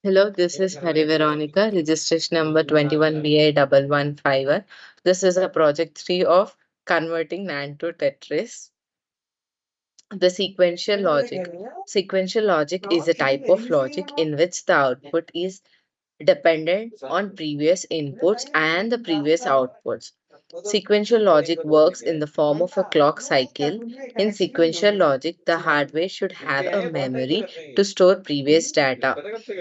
Hello, this is Hari Veronica, registration number 21BAI11511. This is a project 3 of converting NAND to Tetris. The sequential logic. Sequential logic is a type of logic in which the output is dependent on previous inputs and the previous outputs. Sequential logic works in the form of a clock cycle. In sequential logic, the hardware should have a memory to store previous data.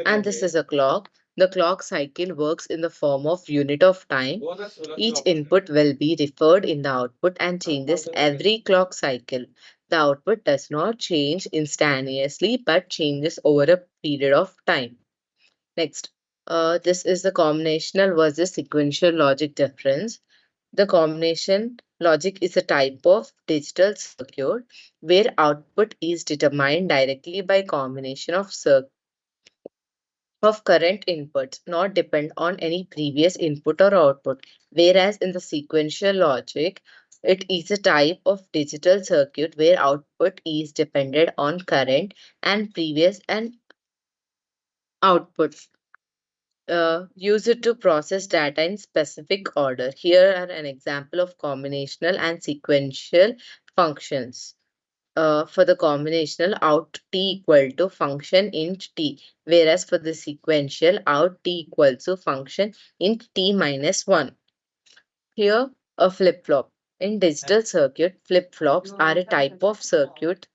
And this is a clock. The clock cycle works in the form of unit of time. Each input will be referred in the output and changes every clock cycle. The output does not change instantaneously but changes over a period of time. Next, this is the combinational versus sequential logic difference. The combination logic is a type of digital circuit where output is determined directly by combination of current inputs, not depend on any previous input or output. Whereas in the sequential logic, it is a type of digital circuit where output is dependent on current and previous and output. Use it to process data in specific order. Here are an example of combinational and sequential functions. For the combinational, out t equal to function int t, whereas for the sequential, out t equals to function int t minus 1. Here, a flip-flop. In digital circuit, flip-flops are a type of circuit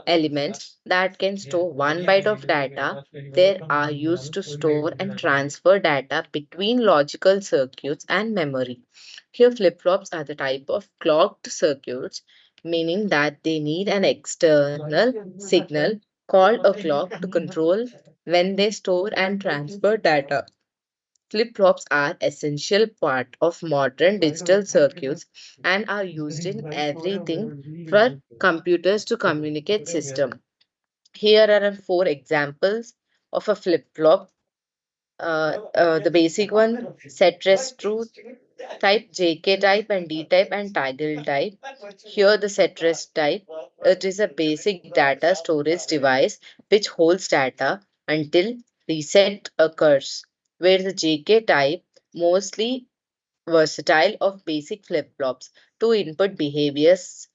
elements that can store 1 byte of data. They are used to store and transfer data between logical circuits and memory. Here, flip-flops are the type of clocked circuits, meaning that they need an external signal called a clock to control when they store and transfer data. Flip-flops are essential part of modern digital circuits and are used in everything for computers to communicate system. Here are 4 examples of a flip-flop. The basic one, set rest true type, JK type and D type and toggle type. Here the set rest type, it is a basic data storage device which holds data until reset occurs, where the JK type mostly versatile of basic flip-flops, two input behaviors,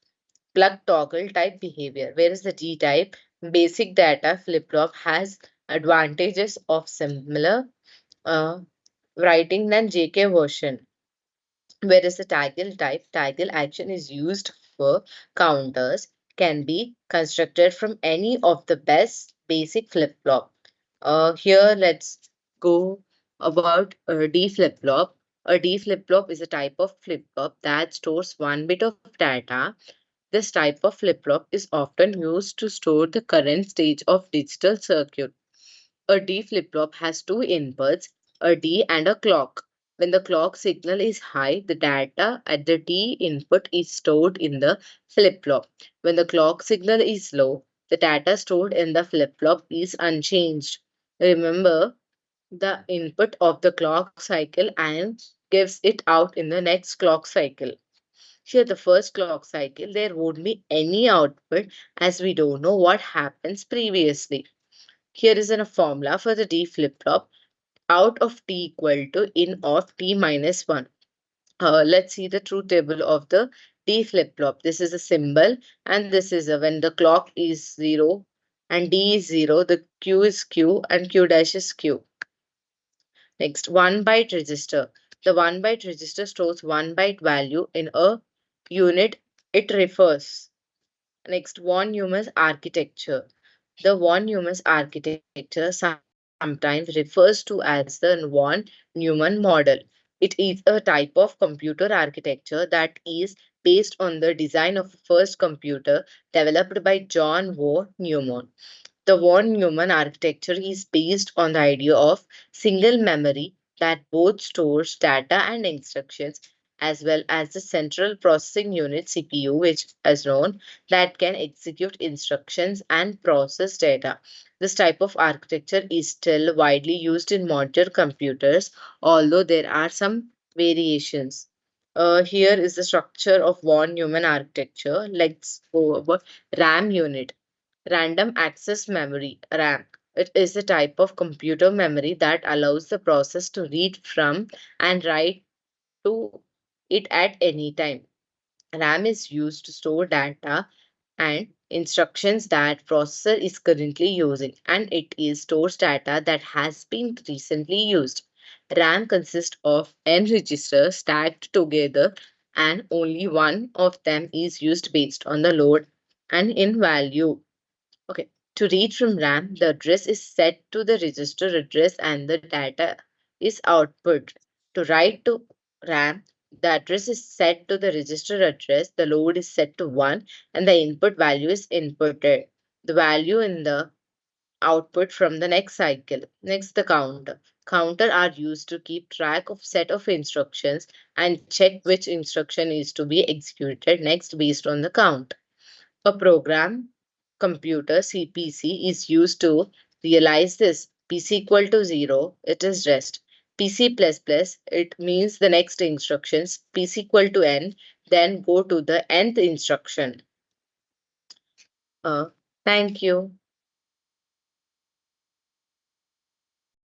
plug toggle type behavior, whereas the D type basic data flip-flop has advantages of similar uh, writing than JK version, whereas the toggle action is used for counters, can be constructed from any of the best basic flip-flop. Here let's go about D flip-flop. A D flip-flop is a type of flip-flop that stores 1 bit of data. This type of flip-flop is often used to store the current stage of digital circuit. A D flip-flop has two inputs, a D and a clock. When the clock signal is high, the data at the D input is stored in the flip-flop. When the clock signal is low, the data stored in the flip-flop is unchanged. Remember the input of the clock cycle and gives it out in the next clock cycle. Here, the first clock cycle, there won't be any output as we don't know what happens previously. Here is a formula for the D flip-flop. Out of t equal to in of t minus 1. Let's see the truth table of the D flip-flop. This is a symbol and this is a when the clock is 0 and D is 0, the Q is Q and Q dash is Q. Next, 1 byte register. The 1 byte register stores 1 byte value in a unit it refers. Next, von Neumann's architecture. The von Neumann's architecture sometimes refers to as the von Neumann model. It is a type of computer architecture that is based on the design of the first computer developed by John von Neumann. The von Neumann architecture is based on the idea of single memory that both stores data and instructions, as well as the central processing unit CPU, which is known, that can execute instructions and process data. This type of architecture is still widely used in modern computers, although there are some variations. Here is the structure of von Neumann architecture. Let's go over RAM unit. Random access memory, RAM. It is a type of computer memory that allows the process to read from and write to it at any time. RAM is used to store data and instructions that processor is currently using, and it is stores data that has been recently used. RAM consists of n registers stacked together, and only one of them is used based on the load and in value. Okay. To read from RAM, the address is set to the register address and the data is output. To write to RAM, the address is set to the register address, the load is set to 1, and the input value is inputted. The value in the output from the next cycle. Next, the counter. Counter are used to keep track of set of instructions and check which instruction is to be executed next based on the count. A program computer CPC is used to realize this. PC equal to 0, it is rest. PC plus plus, it means the next instructions. PC equal to n, then go to the nth instruction. Uh, Thank you.